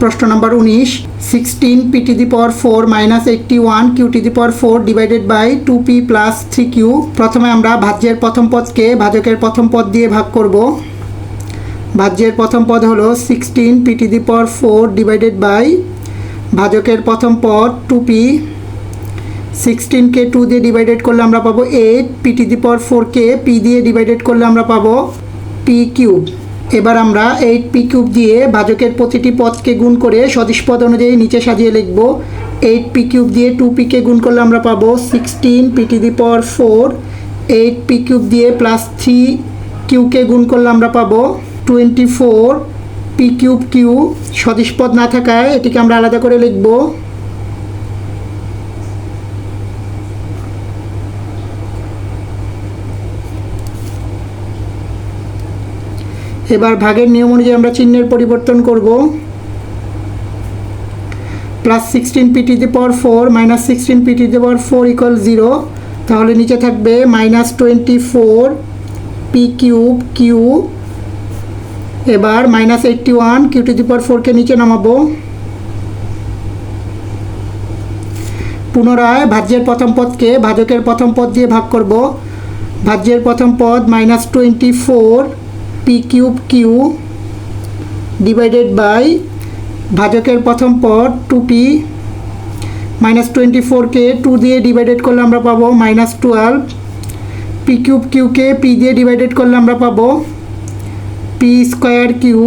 প্রশ্ন নম্বর 19 16 p to the power 4 minus 81 q to the power 4 divided by 2p plus 3q। প্রথমে আমরা ভাজ্যের প্রথম পদকে ভাজকের প্রথম পদ দিয়ে ভাগ করব। ভাজ্যের প্রথম পদ হলো 16 p to the power 4 divided by ভাজকের প্রথম পদ 2p। 16 কে 2 দিয়ে ডিভাইডেড করলে আমরা পাবো 8, p to the power 4 K p দিয়ে ডিভাইডেড করলে আমরা পাবো p কিউব। এবার আমরা 8p কিউব দিয়ে ভাজকের প্রতিটি পদকে গুণ করে সদিশ পদ অনুযায়ী নিচে সাজিয়ে লিখব। 8p কিউব দিয়ে 2p কে গুণ করলে আমরা পাবো 16 p to the power 4। 8p cube দিয়ে প্লাস 3q কে গুণ করলে আমরা পাবো 24 p কিউব কিউ। সদিশ পদ না থাকায় এটিকে আমরা আলাদা করে লিখব। এবার ভাগের নিয়ম অনুযায়ী আমরা চিহ্নের পরিবর্তন করব। Plus 16 p to the power 4 minus 16 p to the power 4 equal 0। তাহলে নিচে থাকবে মাইনাস 24 p কিউব কিউ। এবার minus 81 q to the power 4 কে নিচে নামাবো। পুনরায় ভাজ্যের প্রথম পদকে ভাজকের প্রথম পদ দিয়ে ভাগ করব। ভাজ্যের প্রথম পদ minus 24 p cube q divided by ভাজকের প্রথম পদ 2p। মাইনাস 24 কে 2 দিয়ে ডিভাইডেড করলে আমরা পাবো মাইনাস 12। p কিউব কিউকে p দিয়ে ডিভাইডেড করলে আমরা পাবো p square q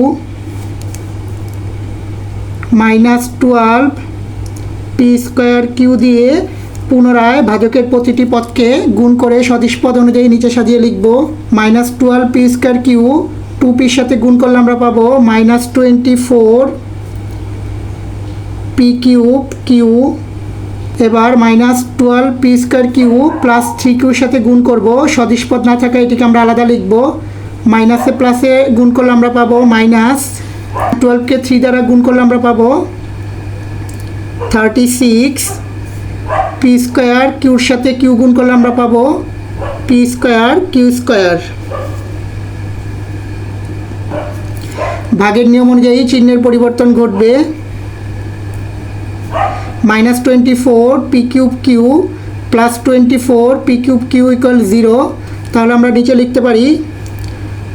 minus 12 p square q দিয়ে পুনরায় ভাজকের প্রতিটি পদকে গুণ করে সদিশ পদ অনুযায়ী নিচে সাজিয়ে লিখব। মাইনাস 12 p স্কোয়ার কিউ 2pর সাথে গুণ করলে আমরা পাবো মাইনাস 24 p কিউব কিউ। এবার minus 12 p square q plus 3qর সাথে গুণ করব। সদিশ পদ না থাকা এটিকে আমরা আলাদা লিখব। মাইনাসে প্লাসে গুণ করলে আমরা পাবো মাইনাস 12কে 3 দ্বারা গুণ করলে আমরা পাবো 36 p স্কোয়ার কিউর সাথে কিউ গুণ করলে আমরা পাবো p স্কোয়ার কিউ স্কোয়ার। ভাগের নিয়ম অনুযায়ী চিহ্নের পরিবর্তন ঘটবে। Minus 24 p cube q plus 24 p cube q equal 0। তাহলে আমরা নিচে লিখতে পারি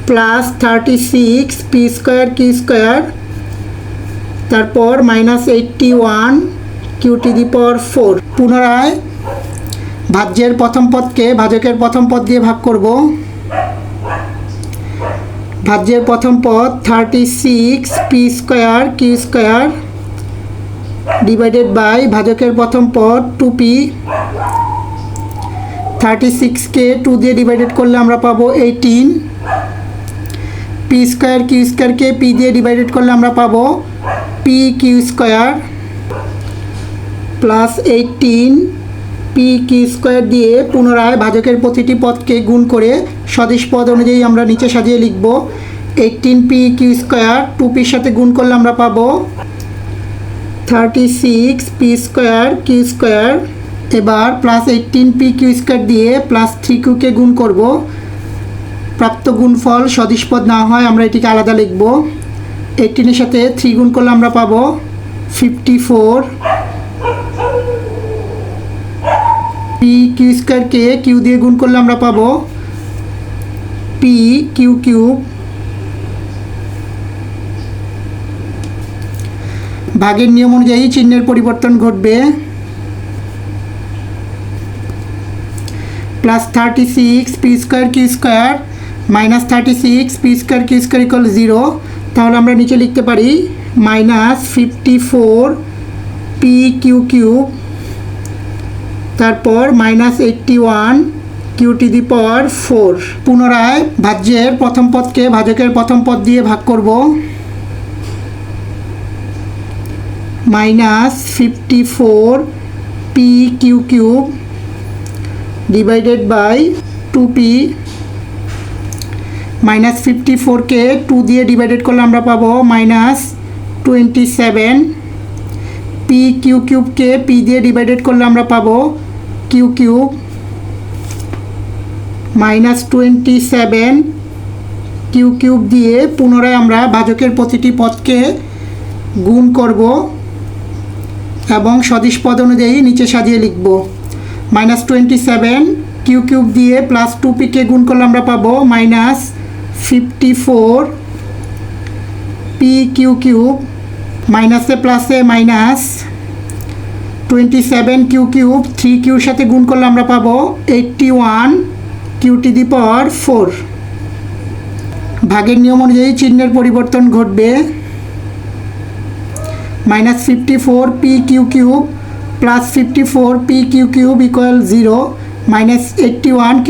plus 36 p square q square, তারপর minus 81 q to the power 4। পুনরায় ভাজ্যের প্রথম পদকে ভাজকের প্রথম পদ দিয়ে ভাগ করব। ভাজ্যের প্রথম পদ 36 p square q square divided by ভাজকের প্রথম পদ 2p। 36কে 2 দিয়ে ডিভাইডেড করলে আমরা পাবো 18। p স্কোয়ার কিউ স্কোয়ারকে p দিয়ে ডিভাইডেড করলে আমরা পাবো p q square plus 18 p q square দিয়ে পুনরায় ভাজকের প্রতিটি পদকে গুণ করে সদিশ পদ অনুযায়ী আমরা নিচে সাজিয়ে লিখব। 18p কিউ স্কোয়ার 2pর সাথে গুণ করলে আমরা পাবো 36 p স্কোয়ার কিউ স্কোয়ার। এবার প্লাস 18p কিউ স্কোয়ার দিয়ে প্লাস 3qকে গুণ করব। প্রাপ্ত গুণফল সদিশ পদ না হয় আমরা এটিকে আলাদা লিখব। 18 এর সাথে 3 গুণ করলে আমরা পাবো 54 p কিউ স্কোয়ারকে কিউ দিয়ে গুণ করলে আমরা পাবো p কিউ কিউব। ভাগের নিয়ম অনুযায়ী চিহ্নের পরিবর্তন ঘটবে। Plus 36 p square q square minus 36 p square q square equal 0। তাহলে আমরা নিচে লিখতে পারি মাইনাস 54 p কিউ কিউব, তারপর minus 81 q to the power 4। পুনরায় ভাজ্যের প্রথম পদকে ভাজকের প্রথম পদ দিয়ে ভাগ করব। Minus 54 p q cube divided by 2p। Minus 54কে 2 দিয়ে ডিভাইডেড করলে আমরা পাবো মাইনাস 27 p কিউ কিউবকে p দিয়ে ডিভাইডেড করলে আমরা পাবো q cube minus 27 q cube দিয়ে পুনরায় আমরা ভাজকের প্রতিটি পদকে গুণ করব এবং সদিশ পদ অনুযায়ী নিচে সাজিয়ে লিখব। -27 কিউ কিউব দিয়ে প্লাস 2p-কে গুণ করলে আমরা পাবো -54 পি কিউ কিউব, মাইনাসে প্লাসে মাইনাস 27 কিউ কিউব 3q-র সাথে গুণ করলে আমরা পাবো 81 q⁴। ভাগের নিয়ম অনুযায়ী চিহ্নের পরিবর্তন ঘটবে। -54 p q cube plus 54 p q cube equal 0, -81 q⁴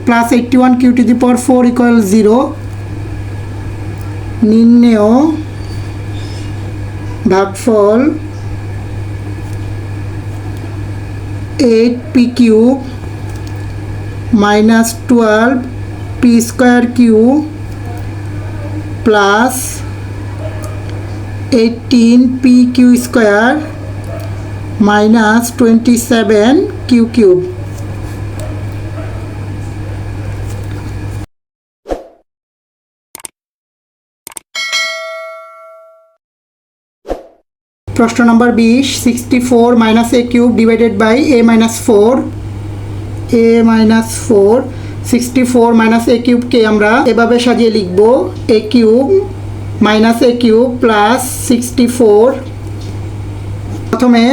plus 81 q⁴ equal 0। নির্ণেয় ভাগফল 8p cube -12 p square q plus 18 p q square -27 q cube. প্রশ্ন নম্বর 20, 64 - a cube divided by a - 4। 64 - a কিউবকে আমরা এভাবে সাজিয়ে লিখব a cube - a cube plus 64। প্রথমে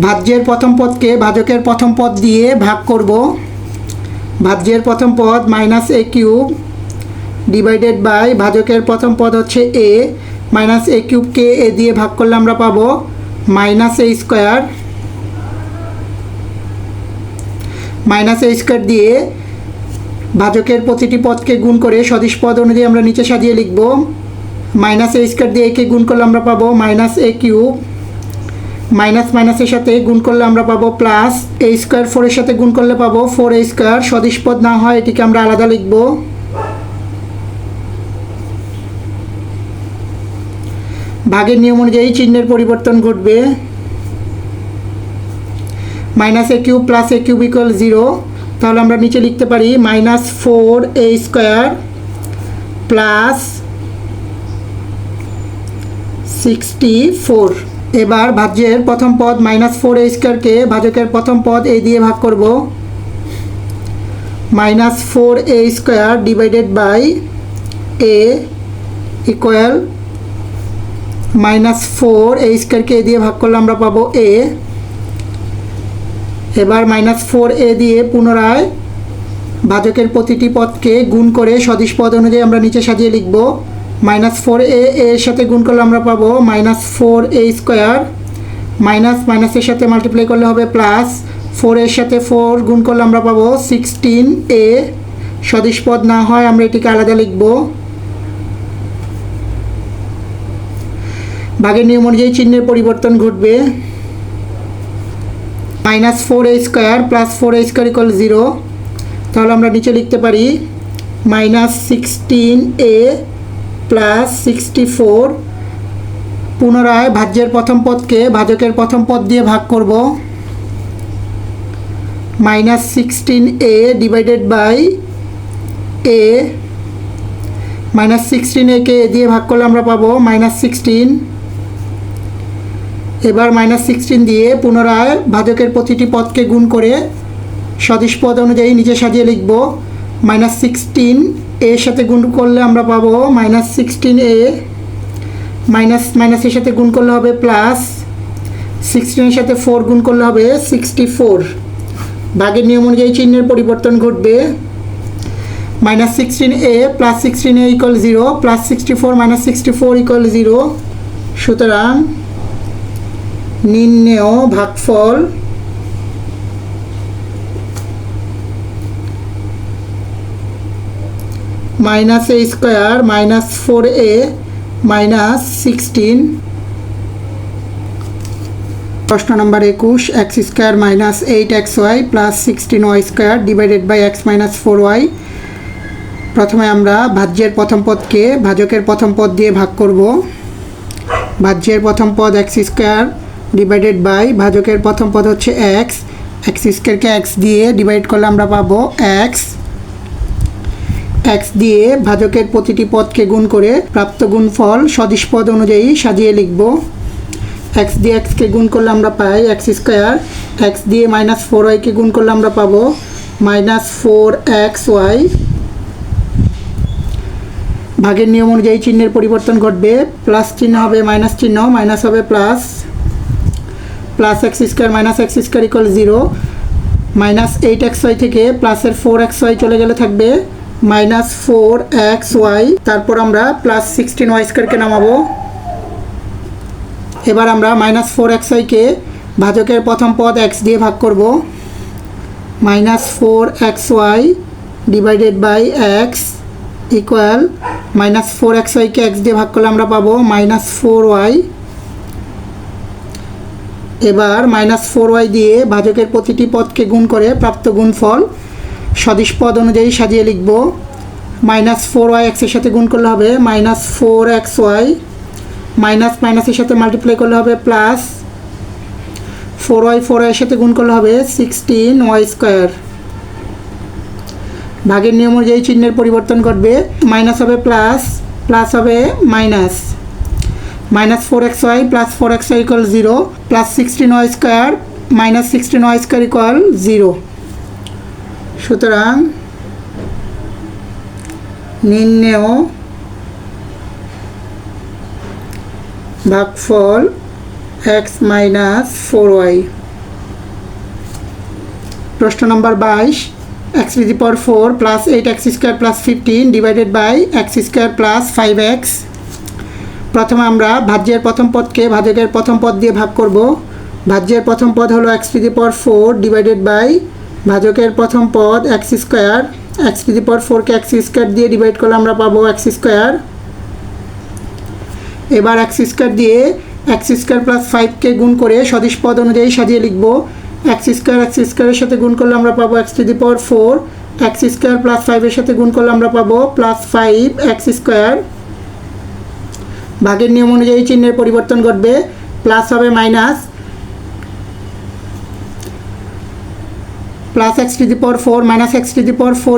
ভাজ্যের প্রথম পদকে ভাজকের প্রথম পদ দিয়ে ভাগ করব। ভাজ্যের প্রথম পদ -a কিউব ডিভাইডেড বাই ভাজকের প্রথম পদ হচ্ছে a, -a কিউবকে a দিয়ে ভাগ করলে আমরা পাবো -a স্কোয়ার। -a স্কোয়ার দিয়ে ভাজকের প্রতিটি পদকে গুণ করে সদিশ পদ অনুযায়ী আমরা নিচে সাজিয়ে লিখব। -a স্কোয়ার দিয়ে একে গুণ করলে আমরা পাবো -a কিউব, মাইনাসের সাথে গুণ করলে আমরা পাবো প্লাস a স্কোয়ার, 4-এর সাথে গুণ করলে পাবো 4a স্কোয়ার। সদিশ পদ না হয় এটিকে আমরা আলাদা লিখব। ভাগের নিয়ম অনুযায়ী চিহ্নের পরিবর্তন ঘটবে। -a cube plus a cube equal 0, তাহলে আমরা নিচে লিখতে পারি -4a স্কোয়ার প্লাস 64। এবার ভাজ্যের প্রথম পদ -4a স্কোয়ারকে ভাজকের প্রথম পদ a দিয়ে ভাগ করব। -4a square divided by a equal -4a স্কোয়ারকে a দিয়ে ভাগ করলে আমরা পাবো a। এবার -4a দিয়ে পুনরায় ভাজকের প্রতিটি পদকে গুণ করে সদিশ পদ অনুযায়ী আমরা নিচে সাজিয়ে লিখব। -4a এর সাথে গুণ করলে আমরা পাবো -4a স্কোয়ার, মাইনাসের সাথে মাল্টিপ্লাই করলে হবে প্লাস, 4 এর সাথে 4 গুণ করলে আমরা পাবো 16a। সদিশ পদ না হয় আমরা এটিকে আলাদা লিখব। ভাগের নিয়ম অনুযায়ী চিহ্নের পরিবর্তন ঘটবে। -4a square plus 4a square equal 0, তাহলে আমরা নিচে লিখতে পারি -16a প্লাস 64। পুনরায় ভাজ্যের প্রথম পদকে ভাজকের প্রথম পদ দিয়ে ভাগ করব। -16a ডিভাইডেড বাই a, -16a-কে a দিয়ে ভাগ করলে আমরা পাবো -16। এবার -16 দিয়ে পুনরায় ভাজকের প্রতিটি পদকে গুণ করে সদিশ পদ অনুযায়ী নিচে সাজিয়ে লিখব। -16 এর সাথে গুণ করলে আমরা পাবো -16a, মাইনাসের সাথে গুণ করলে হবে প্লাস, 16-এর সাথে 4 গুণ করলে হবে 64। ভাগের নিয়ম অনুযায়ী চিহ্নের পরিবর্তন ঘটবে। -16a plus 16a equal 0, plus 64 - 64 equal 0। সুতরাং নির্ণেয় ভাগফল -a স্কোয়ার -4a -16। প্রশ্ন নম্বর 21, x square -8xy plus 16y square divided by x - 4y। প্রথমে আমরা ভাজ্যের প্রথম পদকে ভাজকের প্রথম পদ দিয়ে ভাগ করব। ভাজ্যের প্রথম পদ x স্কোয়ার ডিভাইডেড বাই ভাজকের প্রথম পদ হচ্ছে x স্কোয়ারকে x দিয়ে ডিভাইড করলে আমরা পাবো x। এক্স দিয়ে ভাজকের প্রতিটি পদকে গুণ করে প্রাপ্ত গুণফল সদিশ পদ অনুযায়ী সাজিয়ে লিখব। এক্স দিয়ে এক্সকে গুণ করলে আমরা পাই এক্স স্কোয়ার, এক্স দিয়ে -4y-কে গুণ করলে আমরা পাবো -4xy। ভাগের নিয়ম অনুযায়ী চিহ্নের পরিবর্তন ঘটবে, প্লাস চিহ্ন হবে মাইনাস চিহ্ন, মাইনাস হবে plus, plus x square minus x square equal 0, -8xy থেকে প্লাসের 4xy চলে গেলে থাকবে -4xy। তারপর আমরা প্লাস 16y² নামাবো। এবার আমরা -4xy-কে ভাজকের প্রথম পদ x দিয়ে ভাগ করব। -4xy divided by x equal -4xy-কে x দিয়ে ভাগ করলে আমরা পাবো -4y। এবার -4y দিয়ে ভাজকের প্রতিটি পদকে গুণ করে প্রাপ্ত গুণফল সদিশ পদ অনুযায়ী সাজিয়ে লিখব। -4y x এর সাথে গুণ করলে হবে -4xy, মাইনাস মাইনাসের সাথে মাল্টিপ্লাই করলে হবে প্লাস, 4y এর সাথে গুণ করলে হবে 16y²। ভাগের নিয়ম অনুযায়ী চিহ্নের পরিবর্তন ঘটবে, মাইনাস হবে প্লাস, প্লাস হবে minus, -4xy plus 4xy equal 0, plus 16y² minus 16y² equal 0। সুতরাং নির্ণেয় ভাগফল x - 4y। প্রশ্ন নম্বর 22, x⁴ plus 8x² plus 15 divided by x² plus 5x। প্রথমে আমরা ভাজ্যের প্রথম পদকে ভাজকের প্রথম পদ দিয়ে ভাগ করব। ভাজ্যের প্রথম পদ হলো x⁴ ডিভাইডেড বাই ভাজকের প্রথম পদ x², x⁴কে x² দিয়ে ডিভাইড করলে আমরা পাবো x²। এবার x² দিয়ে x² প্লাস 5-কে গুণ করে সদিশ পদ অনুযায়ী সাজিয়ে লিখব। x² এর সাথে গুণ করলে আমরা পাবো x⁴, x² প্লাস 5-এর সাথে গুণ করলে আমরা পাবো প্লাস 5x²। ভাগের নিয়ম অনুযায়ী চিহ্নের পরিবর্তন ঘটবে, প্লাস হবে minus, plus x⁴ minus x⁴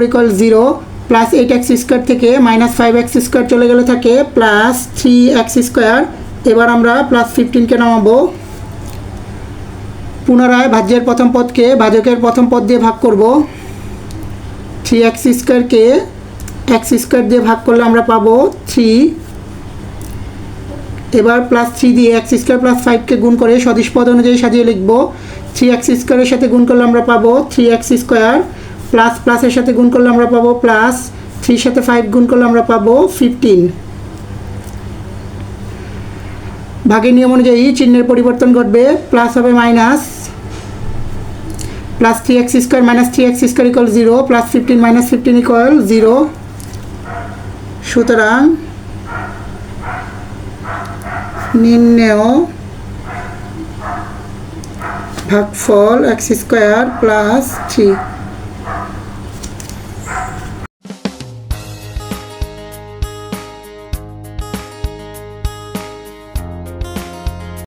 equal 0, plus 8x² থেকে -5x² চলে গেলে থাকে প্লাস 3x²। এবার আমরা প্লাস 15-কে নামাবো। পুনরায় ভাজ্যের প্রথম পদকে ভাজকের প্রথম পদ দিয়ে ভাগ করব। 3x²-কে x² দিয়ে ভাগ করলে আমরা পাবো 3। এবার প্লাস 3 দিয়ে x² প্লাস 5-কে গুণ করে সদিশ পদ অনুযায়ী সাজিয়ে লিখব। 3x² এর সাথে গুণ করলে আমরা পাবো 3x², প্লাস প্লাসের সাথে গুণ করলে আমরা পাবো প্লাস, 3 সাথে 5 গুণ করলে আমরা পাবো 15। ভাগের নিয়ম অনুযায়ী চিহ্নের পরিবর্তন ঘটবে, প্লাস হবে minus, plus 3x² minus 3x² equal 0, plus 15 minus 15 equal 0। সুতরাং নির্ণেয় ভাগফল x² প্লাস 3।